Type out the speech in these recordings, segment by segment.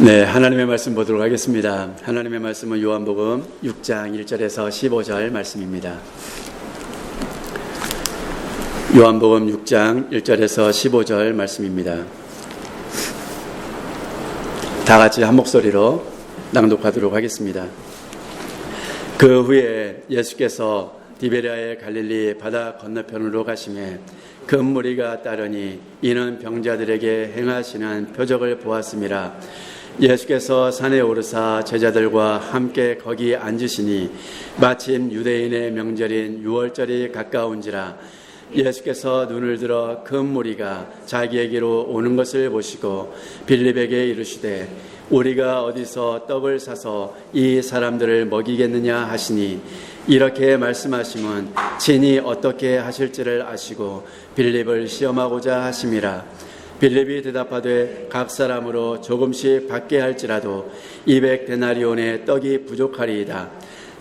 네, 하나님의 말씀 보도록 하겠습니다. 하나님의 말씀은 요한복음 6장 1절에서 15절 말씀입니다. 요한복음 6장 1절에서 15절 말씀입니다. 다 같이 한 목소리로 낭독하도록 하겠습니다. 그 후에 예수께서 디베랴의 갈릴리 바다 건너편으로 가시매 큰 무리가 따르니 이는 병자들에게 행하시는 표적을 보았음이라. 예수께서 산에 오르사 제자들과 함께 거기 앉으시니 마침 유대인의 명절인 유월절이 가까운지라. 예수께서 눈을 들어 큰 무리가 자기에게로 오는 것을 보시고 빌립에게 이르시되 우리가 어디서 떡을 사서 이 사람들을 먹이겠느냐 하시니 이렇게 말씀하심은 친히 어떻게 하실지를 아시고 빌립을 시험하고자 하심이라. 빌립이 대답하되 각 사람으로 조금씩 받게 할지라도 200데나리온의 떡이 부족하리이다.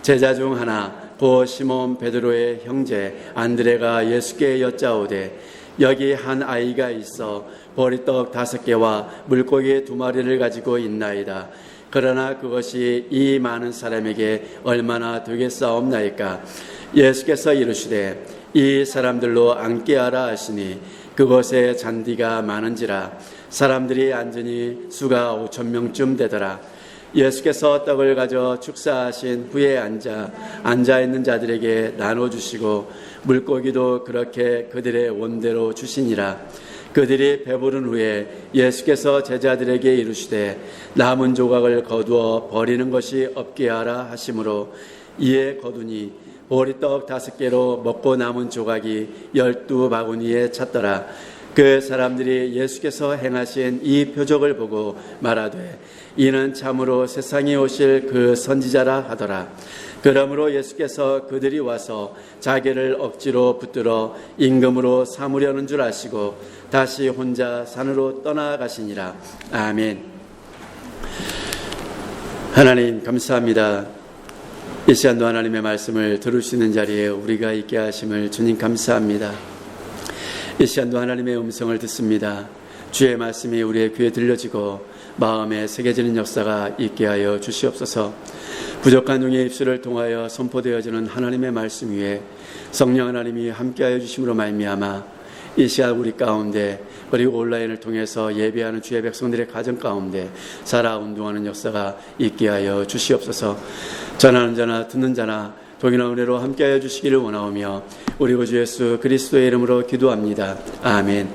제자 중 하나 고 시몬 베드로의 형제 안드레가 예수께 여짜오되 여기 한 아이가 있어 보리떡 5개와 물고기 2마리를 가지고 있나이다. 그러나 그것이 이 많은 사람에게 얼마나 되겠사옵나이까. 예수께서 이르시되 이 사람들로 앉게 하라 하시니 그곳에 잔디가 많은지라. 사람들이 앉으니 수가 5,000명쯤 되더라. 예수께서 떡을 가져 축사하신 후에 앉아 있는 자들에게 나눠주시고 물고기도 그렇게 그들의 원대로 주시니라. 그들이 배부른 후에 예수께서 제자들에게 이르시되 남은 조각을 거두어 버리는 것이 없게 하라 하시므로 이에 거두니 보리떡 5개로 먹고 남은 조각이 12바구니에 찼더라. 그 사람들이 예수께서 행하신 이 표적을 보고 말하되 이는 참으로 세상에 오실 그 선지자라 하더라. 그러므로 예수께서 그들이 와서 자기를 억지로 붙들어 임금으로 삼으려는 줄 아시고 다시 혼자 산으로 떠나가시니라. 아멘. 하나님 감사합니다. 이 시간도 하나님의 말씀을 들을 수 있는 자리에 우리가 있게 하심을 주님 감사합니다. 이 시간도 하나님의 음성을 듣습니다. 주의 말씀이 우리의 귀에 들려지고 마음에 새겨지는 역사가 있게 하여 주시옵소서. 부족한 종의 입술을 통하여 선포되어지는 하나님의 말씀 위에 성령 하나님이 함께하여 주심으로 말미암아 이 시간 우리 가운데 그리고 온라인을 통해서 예배하는 주의 백성들의 가정 가운데 살아 운동하는 역사가 있게 하여 주시옵소서. 전하는 자나 듣는 자나 동일한 은혜로 함께하여 주시기를 원하오며 우리 구주 예수 그리스도의 이름으로 기도합니다. 아멘.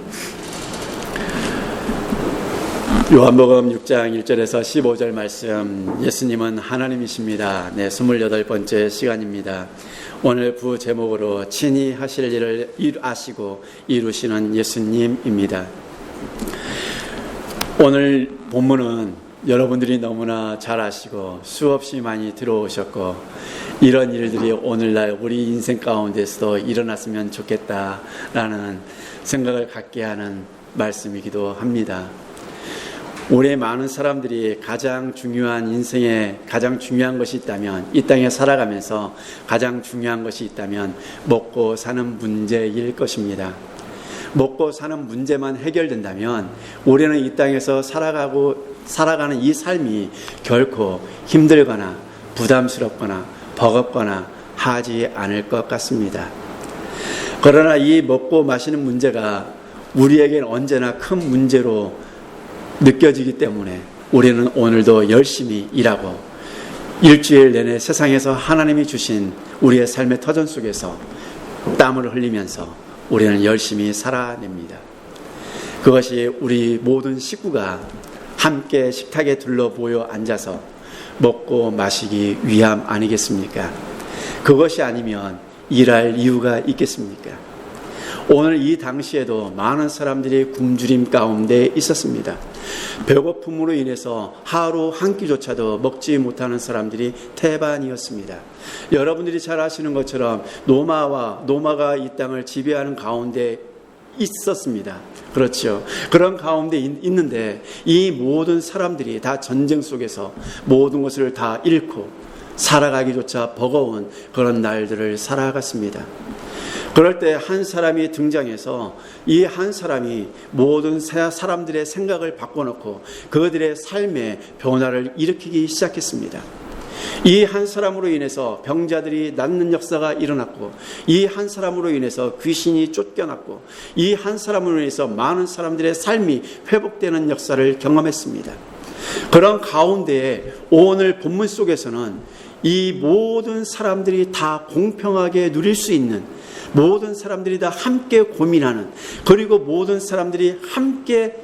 요한복음 6장 1절에서 15절 말씀, 예수님은 하나님이십니다. 네, 28번째 시간입니다. 오늘 부제목으로 친히 하실 일을 아시고 이루시는 예수님입니다. 오늘 본문은 여러분들이 너무나 잘 아시고 수없이 많이 들어오셨고 이런 일들이 오늘날 우리 인생 가운데서도 일어났으면 좋겠다라는 생각을 갖게 하는 말씀이기도 합니다. 우리 많은 사람들이 가장 중요한 인생에 가장 중요한 것이 있다면, 이 땅에 살아가면서 가장 중요한 것이 있다면 먹고 사는 문제일 것입니다. 먹고 사는 문제만 해결된다면 우리는 이 땅에서 살아가는 이 삶이 결코 힘들거나 부담스럽거나 버겁거나 하지 않을 것 같습니다. 그러나 이 먹고 마시는 문제가 우리에겐 언제나 큰 문제로 느껴지기 때문에 우리는 오늘도 열심히 일하고 일주일 내내 세상에서 하나님이 주신 우리의 삶의 터전 속에서 땀을 흘리면서 우리는 열심히 살아냅니다. 그것이 우리 모든 식구가 함께 식탁에 둘러 모여 앉아서 먹고 마시기 위함 아니겠습니까? 그것이 아니면 일할 이유가 있겠습니까? 오늘 이 당시에도 많은 사람들이 굶주림 가운데 있었습니다. 배고픔으로 인해서 하루 한 끼조차도 먹지 못하는 사람들이 태반이었습니다. 여러분들이 잘 아시는 것처럼 노마가 이 땅을 지배하는 가운데 있었습니다. 그렇죠. 그런 가운데 있는데 이 모든 사람들이 다 전쟁 속에서 모든 것을 다 잃고 살아가기조차 버거운 그런 날들을 살아갔습니다. 그럴 때 한 사람이 등장해서 이 한 사람이 모든 사람들의 생각을 바꿔놓고 그들의 삶의 변화를 일으키기 시작했습니다. 이 한 사람으로 인해서 병자들이 낫는 역사가 일어났고, 이 한 사람으로 인해서 귀신이 쫓겨났고, 이 한 사람으로 인해서 많은 사람들의 삶이 회복되는 역사를 경험했습니다. 그런 가운데에 오늘 본문 속에서는 이 모든 사람들이 다 공평하게 누릴 수 있는, 모든 사람들이 다 함께 고민하는, 그리고 모든 사람들이 함께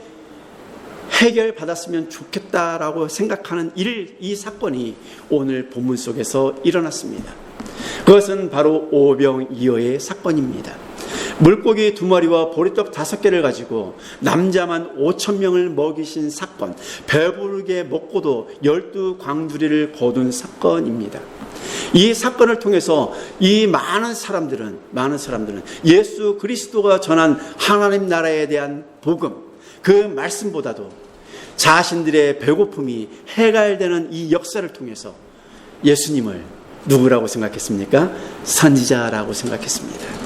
해결받았으면 좋겠다라고 생각하는 이 사건이 오늘 본문 속에서 일어났습니다. 그것은 바로 오병이어의 사건입니다. 물고기 2마리와 보리떡 5개를 가지고 남자만 5,000명을 먹이신 사건, 배부르게 먹고도 12광주리를 거둔 사건입니다. 이 사건을 통해서 이 많은 사람들은 예수 그리스도가 전한 하나님 나라에 대한 복음, 그 말씀보다도 자신들의 배고픔이 해결되는 이 역사를 통해서 예수님을 누구라고 생각했습니까? 선지자라고 생각했습니다.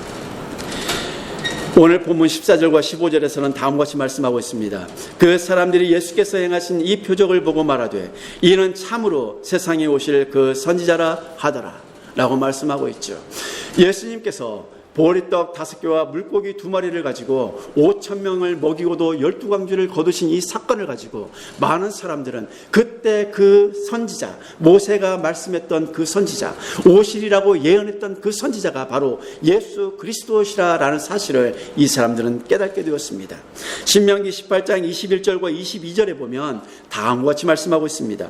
오늘 본문 14절과 15절에서는 다음과 같이 말씀하고 있습니다. 그 사람들이 예수께서 행하신 이 표적을 보고 말하되 이는 참으로 세상에 오실 그 선지자라 하더라 라고 말씀하고 있죠. 예수님께서 보리떡 5개와 물고기 2마리를 가지고 5,000명을 먹이고도 12광주를 거두신 이 사건을 가지고 많은 사람들은 그때 그 선지자, 모세가 말씀했던 그 선지자, 오시리라고 예언했던 그 선지자가 바로 예수 그리스도시라라는 사실을 이 사람들은 깨닫게 되었습니다. 신명기 18장 21절과 22절에 보면 다음과 같이 말씀하고 있습니다.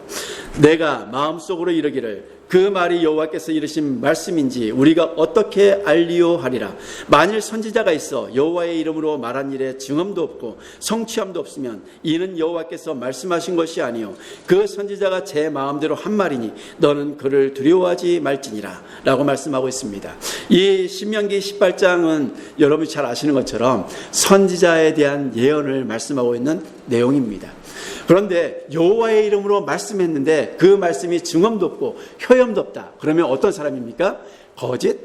내가 마음속으로 이르기를 그 말이 여호와께서 이르신 말씀인지 우리가 어떻게 알리오 하리라. 만일 선지자가 있어 여호와의 이름으로 말한 일에 증언도 없고 성취함도 없으면 이는 여호와께서 말씀하신 것이 아니요 그 선지자가 제 마음대로 한 말이니 너는 그를 두려워하지 말지니라 라고 말씀하고 있습니다. 이 신명기 18장은 여러분이 잘 아시는 것처럼 선지자에 대한 예언을 말씀하고 있는 내용입니다. 그런데 여호와의 이름으로 말씀했는데 그 말씀이 증언도 없고 효염도 없다. 그러면 어떤 사람입니까? 거짓?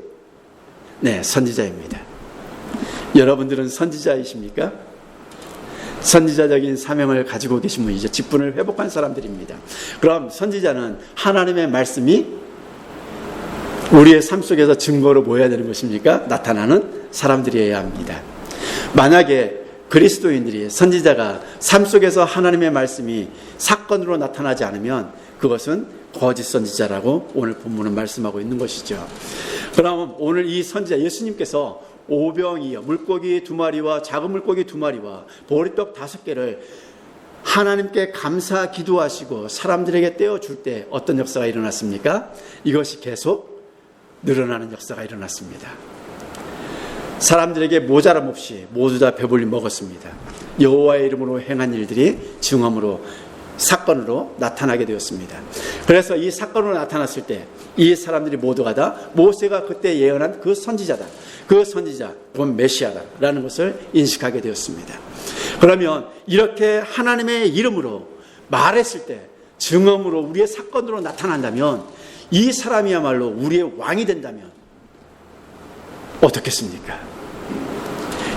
네, 선지자입니다. 여러분들은 선지자이십니까? 선지자적인 사명을 가지고 계신 분이죠. 직분을 회복한 사람들입니다. 그럼 선지자는 하나님의 말씀이 우리의 삶 속에서 증거로 보여야 되는 것입니까? 나타나는 사람들이어야 합니다. 만약에 그리스도인들이, 선지자가 삶 속에서 하나님의 말씀이 사건으로 나타나지 않으면 그것은 거짓 선지자라고 오늘 본문은 말씀하고 있는 것이죠. 그럼 오늘 이 선지자 예수님께서 오병이어 물고기 2마리와 작은 물고기 2마리와 보리떡 5개를 하나님께 감사 기도하시고 사람들에게 떼어줄 때 어떤 역사가 일어났습니까? 이것이 계속 늘어나는 역사가 일어났습니다. 사람들에게 모자람 없이 모두 다 배불리 먹었습니다. 여호와의 이름으로 행한 일들이 증언으로, 사건으로 나타나게 되었습니다. 그래서 이 사건으로 나타났을 때 이 사람들이 모두가 다 모세가 그때 예언한 그 선지자다, 그 선지자 곧 메시아다라는 것을 인식하게 되었습니다. 그러면 이렇게 하나님의 이름으로 말했을 때 증언으로 우리의 사건으로 나타난다면 이 사람이야말로 우리의 왕이 된다면 어떻겠습니까?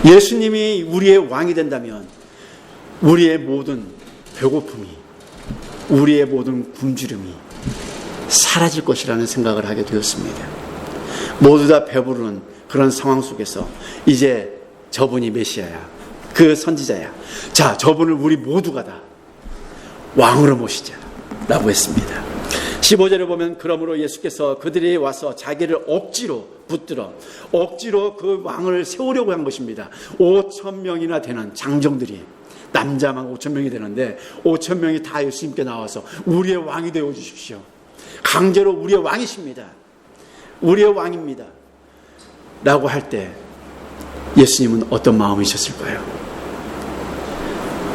예수님이 우리의 왕이 된다면 우리의 모든 배고픔이, 우리의 모든 굶주림이 사라질 것이라는 생각을 하게 되었습니다. 모두 다 배부르는 그런 상황 속에서 이제 저분이 메시아야, 그 선지자야, 자 저분을 우리 모두가 다 왕으로 모시자 라고 했습니다. 15절에 보면 그러므로 예수께서 그들이 와서 자기를 억지로 붙들어 억지로 그 왕을 세우려고 한 것입니다. 5,000명이나 되는 장정들이, 남자만 5,000명이 되는데 5,000명이 다 예수님께 나와서 우리의 왕이 되어 주십시오. 강제로 우리의 왕이십니다. 우리의 왕입니다. 라고 할 때 예수님은 어떤 마음이셨을까요?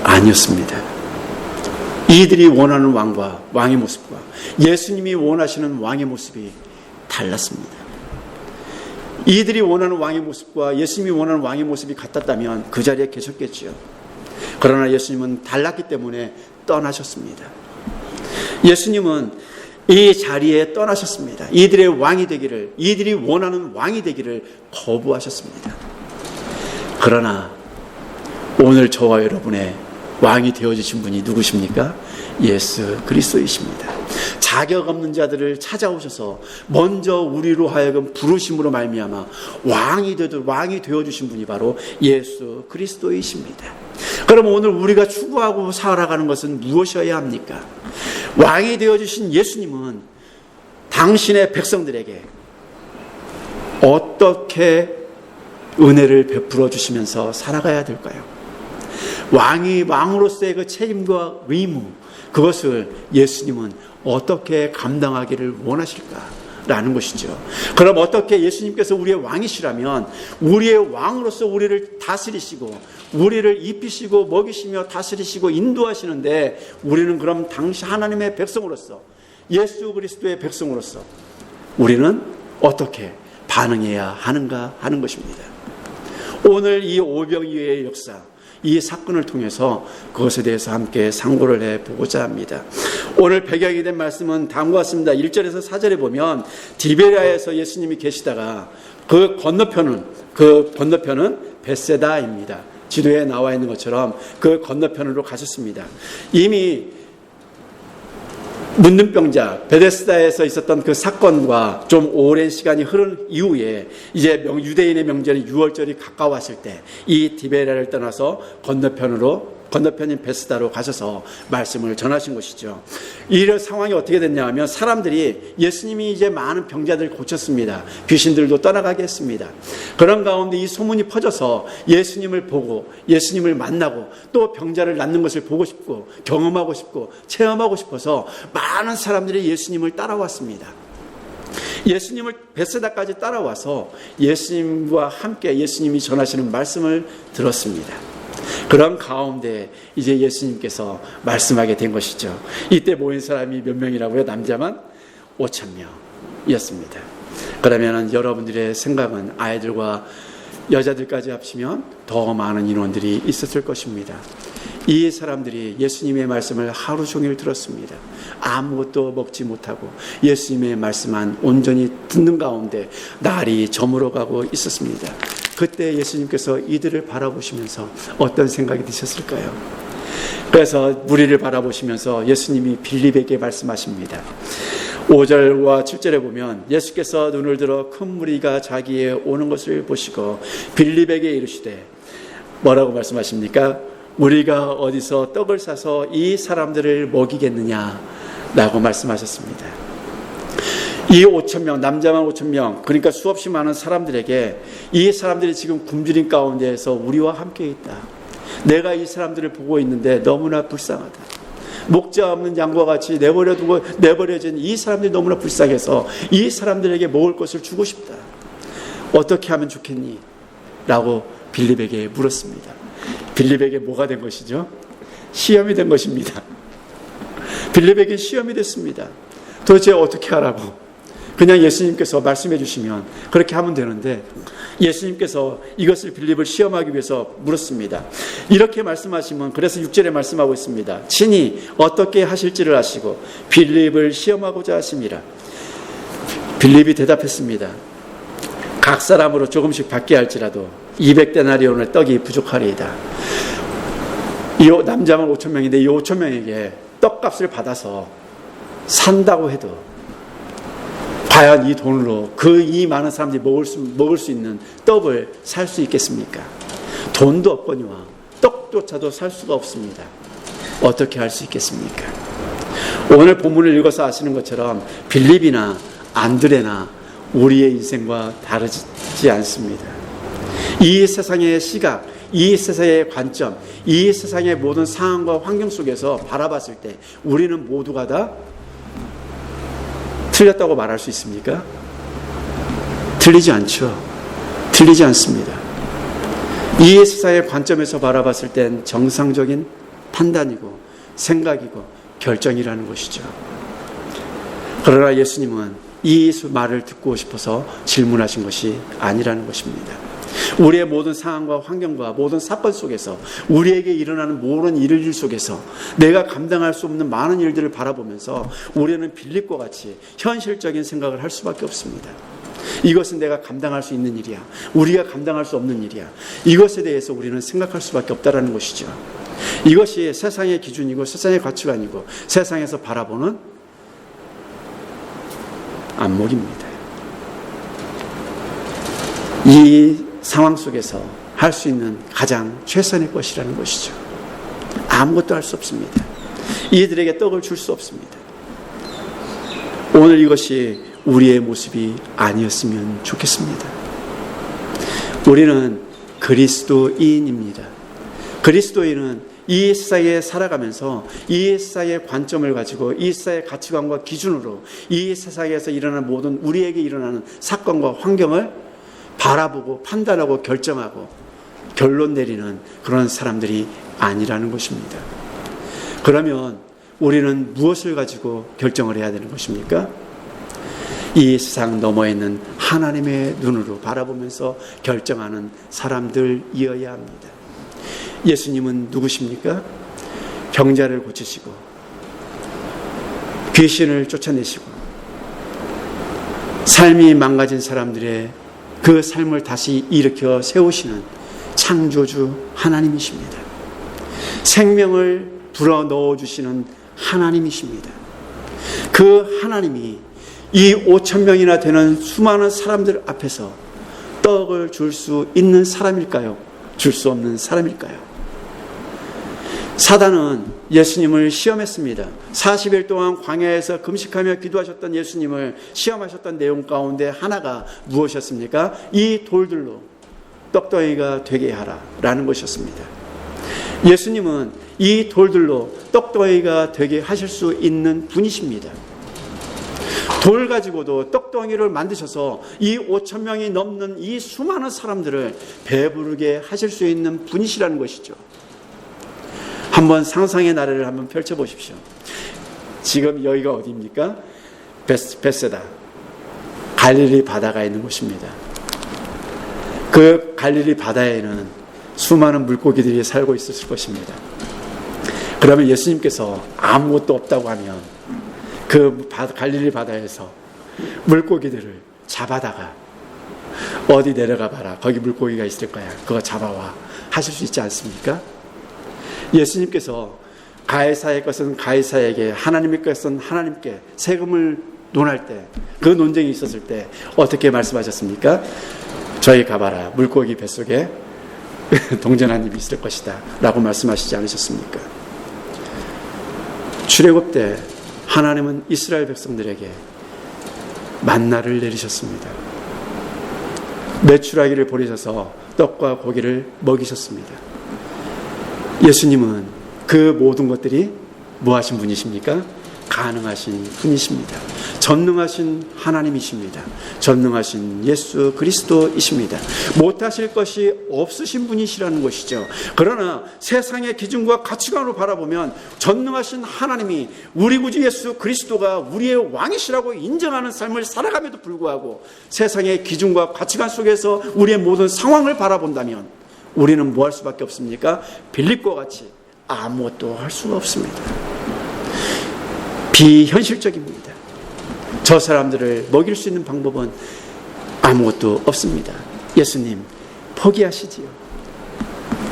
아니었습니다. 이들이 원하는 왕과 왕의 모습과 예수님이 원하시는 왕의 모습이 달랐습니다. 이들이 원하는 왕의 모습과 예수님이 원하는 왕의 모습이 같았다면 그 자리에 계셨겠지요. 그러나 예수님은 달랐기 때문에 떠나셨습니다. 예수님은 이 자리에 떠나셨습니다. 이들의 왕이 되기를, 이들이 원하는 왕이 되기를 거부하셨습니다. 그러나 오늘 저와 여러분의 왕이 되어주신 분이 누구십니까? 예수 그리스도이십니다. 자격 없는 자들을 찾아오셔서 먼저 우리로 하여금 부르심으로 말미암아 왕이 되어주신 분이 바로 예수 그리스도이십니다. 그럼 오늘 우리가 추구하고 살아가는 것은 무엇이어야 합니까? 왕이 되어주신 예수님은 당신의 백성들에게 어떻게 은혜를 베풀어 주시면서 살아가야 될까요? 왕으로서의 그 책임과 의무, 그것을 예수님은 어떻게 감당하기를 원하실까라는 것이죠. 그럼 어떻게 예수님께서 우리의 왕이시라면 우리의 왕으로서 우리를 다스리시고 우리를 입히시고 먹이시며 다스리시고 인도하시는데 우리는 그럼 당시 하나님의 백성으로서 예수 그리스도의 백성으로서 우리는 어떻게 반응해야 하는가 하는 것입니다. 오늘 이 오병이어의 역사, 이 사건을 통해서 그것에 대해서 함께 상고를 해보고자 합니다. 오늘 배경이 된 말씀은 다음과 같습니다. 1절에서 4절에 보면 디베랴에서 예수님이 계시다가 그 건너편은 벳세다입니다. 지도에 나와 있는 것처럼 그 건너편으로 가셨습니다. 이미 문둥병자 베데스다에서 있었던 그 사건과 좀 오랜 시간이 흐른 이후에 이제 유대인의 명절인 유월절이 가까웠을 때 이 디베랴를 떠나서 건너편인 베스다로 가셔서 말씀을 전하신 것이죠. 이런 상황이 어떻게 됐냐 하면 사람들이 예수님이 이제 많은 병자들을 고쳤습니다. 귀신들도 떠나가게 했습니다. 그런 가운데 이 소문이 퍼져서 예수님을 보고 예수님을 만나고 또 병자를 낫는 것을 보고 싶고 경험하고 싶고 체험하고 싶어서 많은 사람들이 예수님을 따라왔습니다. 예수님을 베세다까지 따라와서 예수님과 함께 예수님이 전하시는 말씀을 들었습니다. 그런 가운데 이제 예수님께서 말씀하게 된 것이죠. 이때 모인 사람이 몇 명이라고요? 남자만 5,000명이었습니다. 그러면 여러분들의 생각은 아이들과 여자들까지 합치면 더 많은 인원들이 있었을 것입니다. 이 사람들이 예수님의 말씀을 하루 종일 들었습니다. 아무것도 먹지 못하고 예수님의 말씀만 온전히 듣는 가운데 날이 저물어가고 있었습니다. 그때 예수님께서 이들을 바라보시면서 어떤 생각이 드셨을까요? 그래서 무리를 바라보시면서 예수님이 빌립에게 말씀하십니다. 5절과 7절에 보면 예수께서 눈을 들어 큰 무리가 자기에 오는 것을 보시고 빌립에게 이르시되 뭐라고 말씀하십니까? 우리가 어디서 떡을 사서 이 사람들을 먹이겠느냐라고 말씀하셨습니다. 이 5,000명, 남자만 5,000명, 그러니까 수없이 많은 사람들에게 이 사람들이 지금 굶주린 가운데에서 우리와 함께 있다. 내가 이 사람들을 보고 있는데 너무나 불쌍하다. 목자 없는 양과 같이 내버려진 이 사람들이 너무나 불쌍해서 이 사람들에게 먹을 것을 주고 싶다. 어떻게 하면 좋겠니? 라고 빌립에게 물었습니다. 빌립에게 뭐가 된 것이죠? 시험이 된 것입니다. 빌립에게 시험이 됐습니다. 도대체 어떻게 하라고? 그냥 예수님께서 말씀해 주시면 그렇게 하면 되는데 예수님께서 이것을 빌립을 시험하기 위해서 물었습니다. 이렇게 말씀하시면 그래서 6절에 말씀하고 있습니다. 친히 어떻게 하실지를 아시고 빌립을 시험하고자 하심이라. 빌립이 대답했습니다. 각 사람으로 조금씩 받게 할지라도 200데나리온의 떡이 부족하리이다. 이 남자만 5,000명인데 이 5,000명에게 떡값을 받아서 산다고 해도 과연 이 돈으로 이 많은 사람들이 먹을 수 있는 떡을 살 수 있겠습니까? 돈도 없거니와 떡조차도 살 수가 없습니다. 어떻게 할 수 있겠습니까? 오늘 본문을 읽어서 아시는 것처럼 빌립이나 안드레나 우리의 인생과 다르지 않습니다. 이 세상의 시각, 이 세상의 관점, 이 세상의 모든 상황과 환경 속에서 바라봤을 때 우리는 모두가 다 틀렸다고 말할 수 있습니까? 틀리지 않죠. 틀리지 않습니다. 이 세상의 관점에서 바라봤을 땐 정상적인 판단이고 생각이고 결정이라는 것이죠. 그러나 예수님은 이 말을 듣고 싶어서 질문하신 것이 아니라는 것입니다. 우리의 모든 상황과 환경과 모든 사건 속에서 우리에게 일어나는 모든 일들 속에서 내가 감당할 수 없는 많은 일들을 바라보면서 우리는 빌립과 같이 현실적인 생각을 할 수밖에 없습니다. 이것은 내가 감당할 수 있는 일이야. 우리가 감당할 수 없는 일이야. 이것에 대해서 우리는 생각할 수밖에 없다는 것이죠. 이것이 세상의 기준이고 세상의 가치관이고 세상에서 바라보는 안목입니다. 이 상황 속에서 할 수 있는 가장 최선의 것이라는 것이죠. 아무것도 할 수 없습니다. 이들에게 떡을 줄 수 없습니다. 오늘 이것이 우리의 모습이 아니었으면 좋겠습니다. 우리는 그리스도인입니다. 그리스도인은 이 세상에 살아가면서 이 세상의 관점을 가지고 이 세상의 가치관과 기준으로 이 세상에서 일어나는 모든 우리에게 일어나는 사건과 환경을 바라보고 판단하고 결정하고 결론 내리는 그런 사람들이 아니라는 것입니다. 그러면 우리는 무엇을 가지고 결정을 해야 되는 것입니까? 이 세상 너머에 있는 하나님의 눈으로 바라보면서 결정하는 사람들이어야 합니다. 예수님은 누구십니까? 병자를 고치시고 귀신을 쫓아내시고 삶이 망가진 사람들의 그 삶을 다시 일으켜 세우시는 창조주 하나님이십니다. 생명을 불어넣어 주시는 하나님이십니다. 그 하나님이 이 5,000명이나 되는 수많은 사람들 앞에서 떡을 줄 수 있는 사람일까요? 줄 수 없는 사람일까요? 사단은 예수님을 시험했습니다. 40일 동안 광야에서 금식하며 기도하셨던 예수님을 시험하셨던 내용 가운데 하나가 무엇이었습니까? 이 돌들로 떡덩이가 되게 하라라는 것이었습니다. 예수님은 이 돌들로 떡덩이가 되게 하실 수 있는 분이십니다. 돌 가지고도 떡덩이를 만드셔서 이 5,000명이 넘는 이 수많은 사람들을 배부르게 하실 수 있는 분이시라는 것이죠. 한번 상상의 나래를 한번 펼쳐보십시오. 지금 여기가 어디입니까? 베세다, 갈릴리 바다가 있는 곳입니다. 그 갈릴리 바다에는 수많은 물고기들이 살고 있었을 것입니다. 그러면 예수님께서 아무것도 없다고 하면 그 갈릴리 바다에서 물고기들을 잡아다가 어디 내려가 봐라, 거기 물고기가 있을 거야, 그거 잡아와 하실 수 있지 않습니까? 예수님께서 가이사의 것은 가이사에게, 하나님의 것은 하나님께 세금을 논할 때, 그 논쟁이 있었을 때 어떻게 말씀하셨습니까? 저희 가봐라, 물고기 뱃속에 동전한 입이 있을 것이다 라고 말씀하시지 않으셨습니까? 출애굽 때 하나님은 이스라엘 백성들에게 만나를 내리셨습니다. 메추라기를 보내셔서 떡과 고기를 먹이셨습니다. 예수님은 그 모든 것들이 뭐 하신 분이십니까? 가능하신 분이십니다. 전능하신 하나님이십니다. 전능하신 예수 그리스도이십니다. 못하실 것이 없으신 분이시라는 것이죠. 그러나 세상의 기준과 가치관으로 바라보면 전능하신 하나님이 우리 구주 예수 그리스도가 우리의 왕이시라고 인정하는 삶을 살아감에도 불구하고 세상의 기준과 가치관 속에서 우리의 모든 상황을 바라본다면 우리는 뭐 할 수밖에 없습니까? 빌립과 같이 아무것도 할 수가 없습니다. 비현실적입니다. 저 사람들을 먹일 수 있는 방법은 아무것도 없습니다. 예수님, 포기하시지요.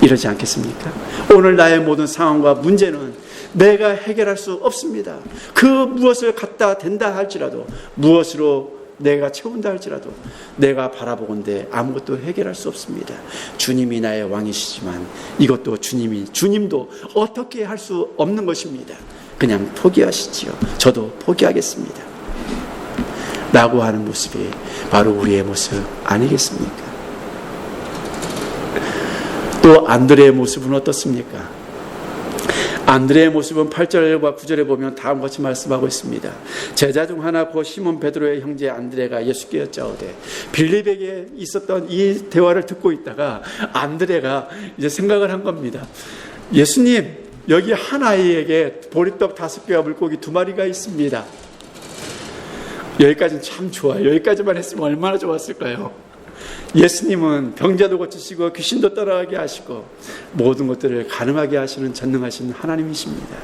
이러지 않겠습니까? 오늘 나의 모든 상황과 문제는 내가 해결할 수 없습니다. 그 무엇을 갖다 댄다 할지라도, 무엇으로 내가 채운다 할지라도 내가 바라보건대 아무것도 해결할 수 없습니다. 주님이 나의 왕이시지만 이것도 주님도 어떻게 할 수 없는 것입니다. 그냥 포기하시지요. 저도 포기하겠습니다. 라고 하는 모습이 바로 우리의 모습 아니겠습니까? 또 안드레의 모습은 어떻습니까? 안드레의 모습은 8절과 9절에 보면 다음과 같이 말씀하고 있습니다. 제자 중 하나 곧 시몬 베드로의 형제 안드레가 예수께 여짜오되, 빌립에게 있었던 이 대화를 듣고 있다가 안드레가 이제 생각을 한 겁니다. 예수님, 여기 한 아이에게 보리떡 5개와 물고기 2마리가 있습니다. 여기까지는 참 좋아요. 여기까지만 했으면 얼마나 좋았을까요? 예수님은 병자도 고치시고 귀신도 떠나가게 하시고 모든 것들을 가능하게 하시는 전능하신 하나님이십니다.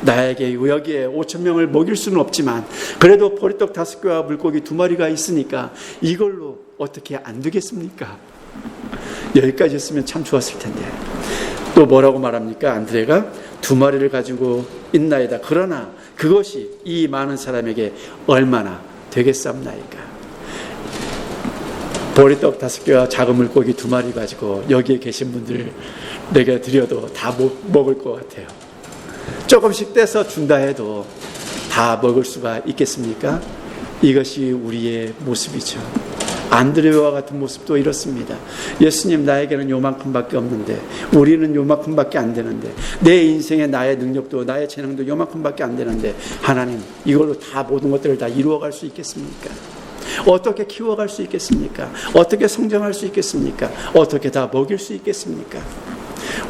나에게 여기에 5,000명을 먹일 수는 없지만 그래도 보리떡 5개와 물고기 2마리가 있으니까 이걸로 어떻게 안 되겠습니까? 여기까지 했으면 참 좋았을 텐데. 또 뭐라고 말합니까? 안드레가 2마리를 가지고 있나이다. 그러나 그것이 이 많은 사람에게 얼마나 되겠사옵나이까? 보리떡 5개와 작은 물고기 2마리 가지고 여기에 계신 분들 내가 드려도 다 못 먹을 것 같아요. 조금씩 떼서 준다 해도 다 먹을 수가 있겠습니까? 이것이 우리의 모습이죠. 안드레와 같은 모습도 이렇습니다. 예수님, 나에게는 요만큼밖에 없는데, 우리는 요만큼밖에 안 되는데, 내 인생에 나의 능력도 나의 재능도 요만큼밖에 안 되는데, 하나님, 이걸로 다 모든 것들을 다 이루어갈 수 있겠습니까? 어떻게 키워갈 수 있겠습니까? 어떻게 성장할 수 있겠습니까? 어떻게 다 먹일 수 있겠습니까?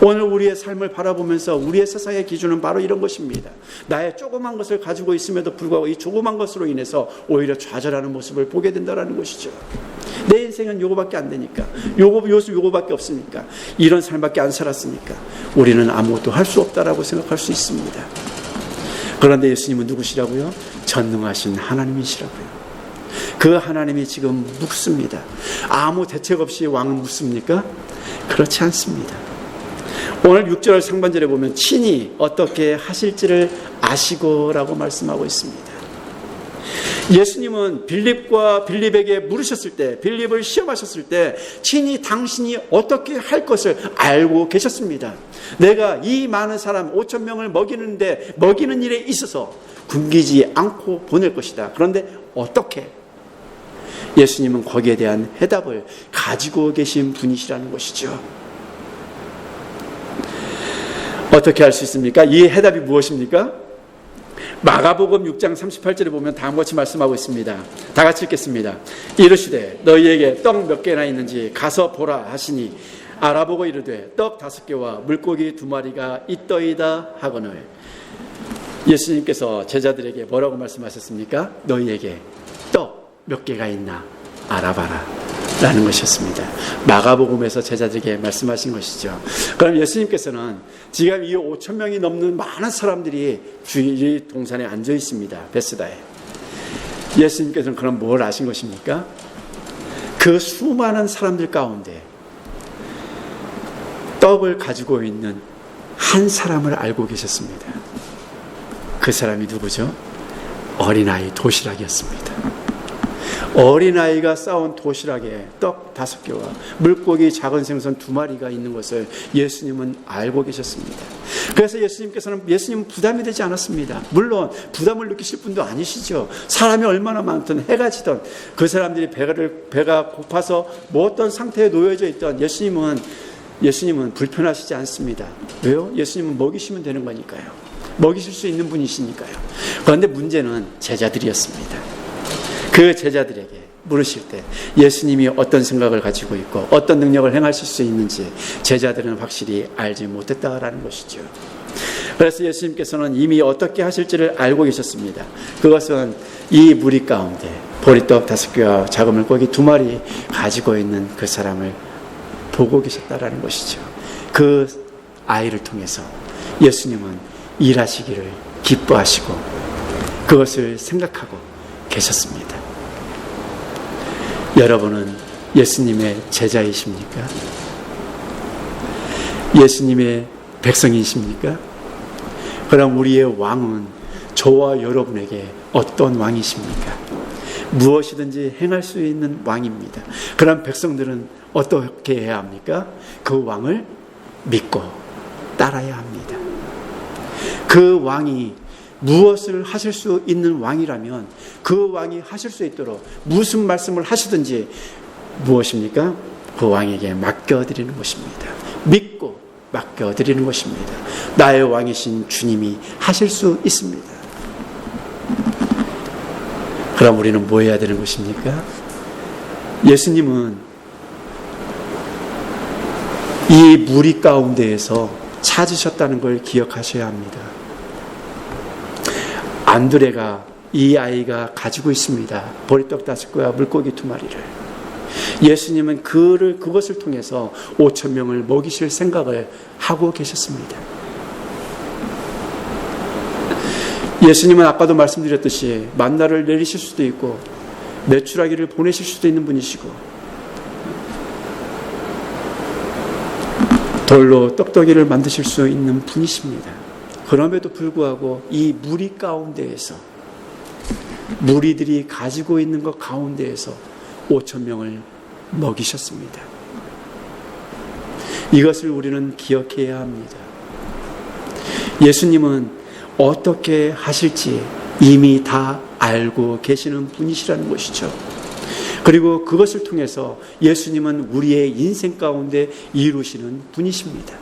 오늘 우리의 삶을 바라보면서 우리의 세상의 기준은 바로 이런 것입니다. 나의 조그만 것을 가지고 있음에도 불구하고 이 조그만 것으로 인해서 오히려 좌절하는 모습을 보게 된다는 것이죠. 내 인생은 요거밖에 안 되니까, 요거밖에 없으니까, 이런 삶밖에 안 살았으니까 우리는 아무것도 할 수 없다라고 생각할 수 있습니다. 그런데 예수님은 누구시라고요? 전능하신 하나님이시라고요. 그 하나님이 지금 묻습니다. 아무 대책 없이 왕은 묻습니까? 그렇지 않습니다. 오늘 6절 상반절에 보면 친히 어떻게 하실지를 아시고 라고 말씀하고 있습니다. 예수님은 빌립에게 물으셨을 때, 빌립을 시험하셨을 때 친히 당신이 어떻게 할 것을 알고 계셨습니다. 내가 이 많은 사람 5,000명을 먹이는 일에 있어서 굶기지 않고 보낼 것이다. 그런데 어떻게? 예수님은 거기에 대한 해답을 가지고 계신 분이시라는 것이죠. 어떻게 할 수 있습니까? 이 해답이 무엇입니까? 마가복음 6장 38절에 보면 다음과 같이 말씀하고 있습니다. 다 같이 읽겠습니다. 이르시되 너희에게 떡 몇 개나 있는지 가서 보라 하시니 알아보고 이르되 떡 5개와 물고기 2마리가 있더이다 하거늘. 예수님께서 제자들에게 뭐라고 말씀하셨습니까? 너희에게 떡 몇 개가 있나 알아봐라 라는 것이었습니다. 마가복음에서 제자들에게 말씀하신 것이죠. 그럼 예수님께서는 지금 이 5,000명이 넘는 많은 사람들이 주의 동산에 앉아 있습니다. 베스다에. 예수님께서는 그럼 뭘 아신 것입니까? 그 수많은 사람들 가운데 떡을 가지고 있는 한 사람을 알고 계셨습니다. 그 사람이 누구죠? 어린아이 도시락이었습니다. 어린아이가 싸온 도시락에 떡 5개와 물고기 작은 생선 2마리가 있는 것을 예수님은 알고 계셨습니다. 그래서 예수님은 부담이 되지 않았습니다. 물론 부담을 느끼실 분도 아니시죠. 사람이 얼마나 많든 해가 지던 그 사람들이 배가 고파서 뭐 어떤 상태에 놓여져 있던 예수님은 불편하시지 않습니다. 왜요? 예수님은 먹이시면 되는 거니까요. 먹이실 수 있는 분이시니까요. 그런데 문제는 제자들이었습니다. 그 제자들에게 물으실 때 예수님이 어떤 생각을 가지고 있고 어떤 능력을 행하실 수 있는지 제자들은 확실히 알지 못했다라는 것이죠. 그래서 예수님께서는 이미 어떻게 하실지를 알고 계셨습니다. 그것은 이 무리 가운데 보리떡 5개와 작은 물고기 2마리 가지고 있는 그 사람을 보고 계셨다라는 것이죠. 그 아이를 통해서 예수님은 일하시기를 기뻐하시고 그것을 생각하고 계셨습니다. 여러분은 예수님의 제자이십니까? 예수님의 백성이십니까? 그럼 우리의 왕은 저와 여러분에게 어떤 왕이십니까? 무엇이든지 행할 수 있는 왕입니다. 그럼 백성들은 어떻게 해야 합니까? 그 왕을 믿고 따라야 합니다. 그 왕이 무엇을 하실 수 있는 왕이라면 그 왕이 하실 수 있도록 무슨 말씀을 하시든지 무엇입니까? 그 왕에게 맡겨드리는 것입니다. 믿고 맡겨드리는 것입니다. 나의 왕이신 주님이 하실 수 있습니다. 그럼 우리는 뭐 해야 되는 것입니까? 예수님은 이 무리 가운데에서 찾으셨다는 걸 기억하셔야 합니다. 안드레가 이 아이가 가지고 있습니다. 보리떡 5개와 물고기 2마리를. 예수님은 그것을 통해서 5천 명을 먹이실 생각을 하고 계셨습니다. 예수님은 아까도 말씀드렸듯이 만나를 내리실 수도 있고 메추라기를 보내실 수도 있는 분이시고 돌로 떡떡이를 만드실 수 있는 분이십니다. 그럼에도 불구하고 이 무리 가운데에서 무리들이 가지고 있는 것 가운데에서 5천 명을 먹이셨습니다. 이것을 우리는 기억해야 합니다. 예수님은 어떻게 하실지 이미 다 알고 계시는 분이시라는 것이죠. 그리고 그것을 통해서 예수님은 우리의 인생 가운데 이루시는 분이십니다.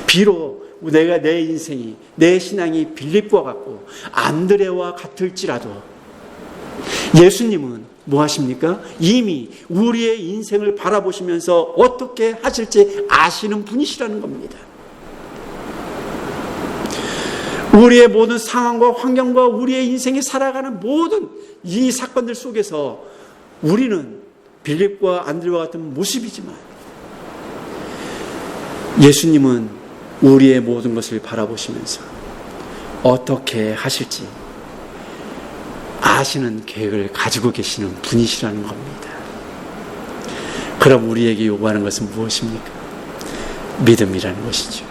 비록 내 인생이, 내 신앙이 빌립과 같고 안드레와 같을지라도 예수님은 뭐 하십니까? 이미 우리의 인생을 바라보시면서 어떻게 하실지 아시는 분이시라는 겁니다. 우리의 모든 상황과 환경과 우리의 인생이 살아가는 모든 이 사건들 속에서 우리는 빌립과 안드레와 같은 모습이지만 예수님은 우리의 모든 것을 바라보시면서 어떻게 하실지 아시는 계획을 가지고 계시는 분이시라는 겁니다. 그럼 우리에게 요구하는 것은 무엇입니까? 믿음이라는 것이죠.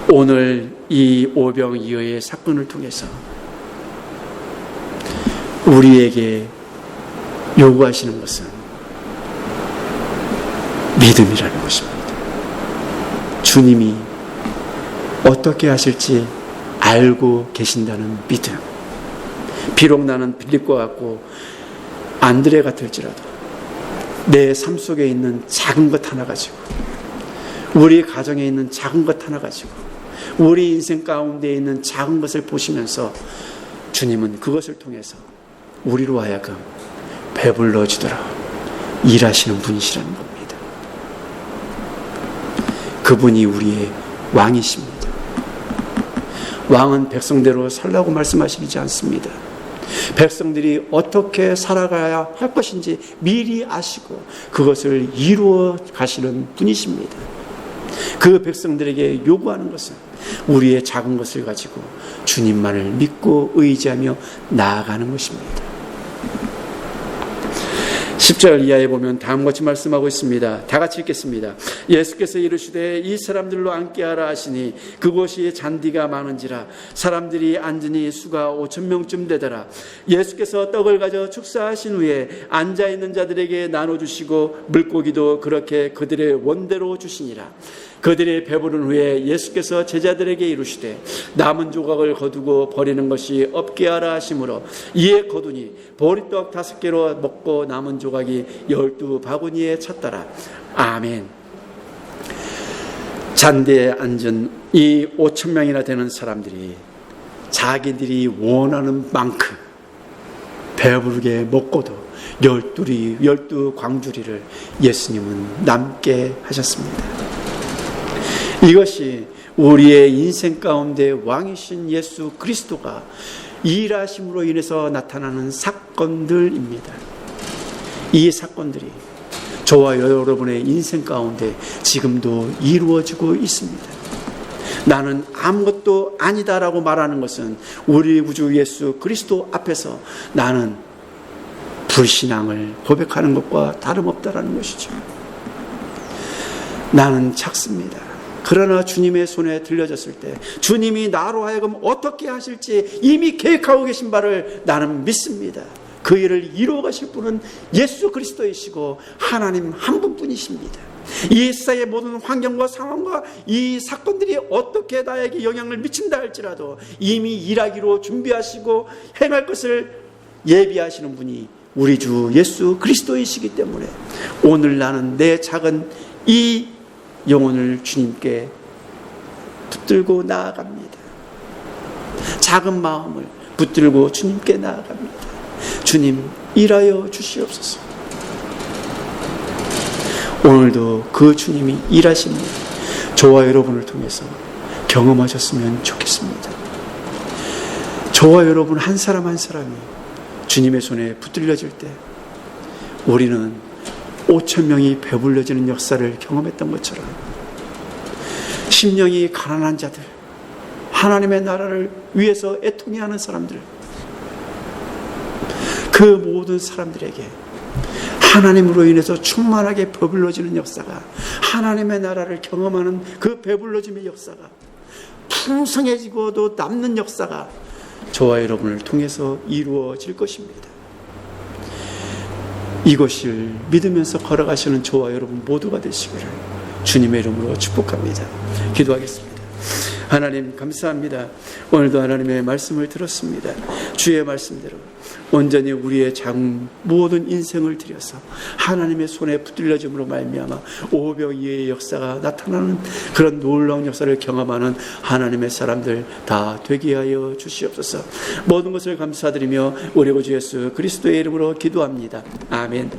오늘 이 오병이어의 사건을 통해서 우리에게 요구하시는 것은 믿음이라는 것입니다. 주님이 어떻게 하실지 알고 계신다는 믿음. 비록 나는 빌립과 같고 안드레 같을지라도 내 삶 속에 있는 작은 것 하나 가지고, 우리 가정에 있는 작은 것 하나 가지고, 우리 인생 가운데 있는 작은 것을 보시면서 주님은 그것을 통해서 우리로 하여금 배불러 주도록 일하시는 분이시라는 겁니다. 그분이 우리의 왕이십니다. 왕은 백성대로 살라고 말씀하시지 않습니다. 백성들이 어떻게 살아가야 할 것인지 미리 아시고 그것을 이루어 가시는 분이십니다. 그 백성들에게 요구하는 것은 우리의 작은 것을 가지고 주님만을 믿고 의지하며 나아가는 것입니다. 10절 이하에 보면 다음과 같이 말씀하고 있습니다. 다 같이 읽겠습니다. 예수께서 이르시되 이 사람들로 앉게 하라 하시니 그곳이 잔디가 많은지라 사람들이 앉으니 수가 5천 명쯤 되더라. 예수께서 떡을 가져 축사하신 후에 앉아있는 자들에게 나눠주시고 물고기도 그렇게 그들의 원대로 주시니라. 그들이 배부른 후에 예수께서 제자들에게 이르시되 남은 조각을 거두고 버리는 것이 없게 하라 하시므로 이에 거두니 보리떡 5개로 먹고 남은 조각이 12바구니에 찼더라. 아멘. 잔디에 앉은 이 5천 명이나 되는 사람들이 자기들이 원하는 만큼 배부르게 먹고도 12 광주리를 예수님은 남게 하셨습니다. 이것이 우리의 인생 가운데 왕이신 예수 그리스도가 일하심으로 인해서 나타나는 사건들입니다. 이 사건들이 저와 여러분의 인생 가운데 지금도 이루어지고 있습니다. 나는 아무것도 아니다라고 말하는 것은 우리 구주 예수 그리스도 앞에서 나는 불신앙을 고백하는 것과 다름없다라는 것이죠. 나는 작습니다. 그러나 주님의 손에 들려졌을 때 주님이 나로 하여금 어떻게 하실지 이미 계획하고 계신 바를 나는 믿습니다. 그 일을 이루어 가실 분은 예수 그리스도이시고 하나님 한 분뿐이십니다. 이 세상의 모든 환경과 상황과 이 사건들이 어떻게 나에게 영향을 미친다 할지라도 이미 일하기로 준비하시고 행할 것을 예비하시는 분이 우리 주 예수 그리스도이시기 때문에 오늘 나는 내 작은 이 영혼을 주님께 붙들고 나아갑니다. 작은 마음을 붙들고 주님께 나아갑니다. 주님 일하여 주시옵소서. 오늘도 그 주님이 일하시는 저와 여러분을 통해서 경험하셨으면 좋겠습니다. 저와 여러분 한 사람 한 사람이 주님의 손에 붙들려질 때 우리는 5천 명이 배불러지는 역사를 경험했던 것처럼 심령이 가난한 자들, 하나님의 나라를 위해서 애통해하는 사람들, 그 모든 사람들에게 하나님으로 인해서 충만하게 배불러지는 역사가, 하나님의 나라를 경험하는 그 배불러짐의 역사가, 풍성해지고도 남는 역사가 저와 여러분을 통해서 이루어질 것입니다. 이것을 믿으면서 걸어가시는 저와 여러분 모두가 되시기를 주님의 이름으로 축복합니다. 기도하겠습니다. 하나님 감사합니다. 오늘도 하나님의 말씀을 들었습니다. 주의 말씀대로 온전히 우리의 모든 인생을 들여서 하나님의 손에 붙들려짐으로 말미암아 오병이어의 역사가 나타나는 그런 놀라운 역사를 경험하는 하나님의 사람들 다 되게 하여 주시옵소서. 모든 것을 감사드리며 우리 구주 예수 그리스도의 이름으로 기도합니다. 아멘.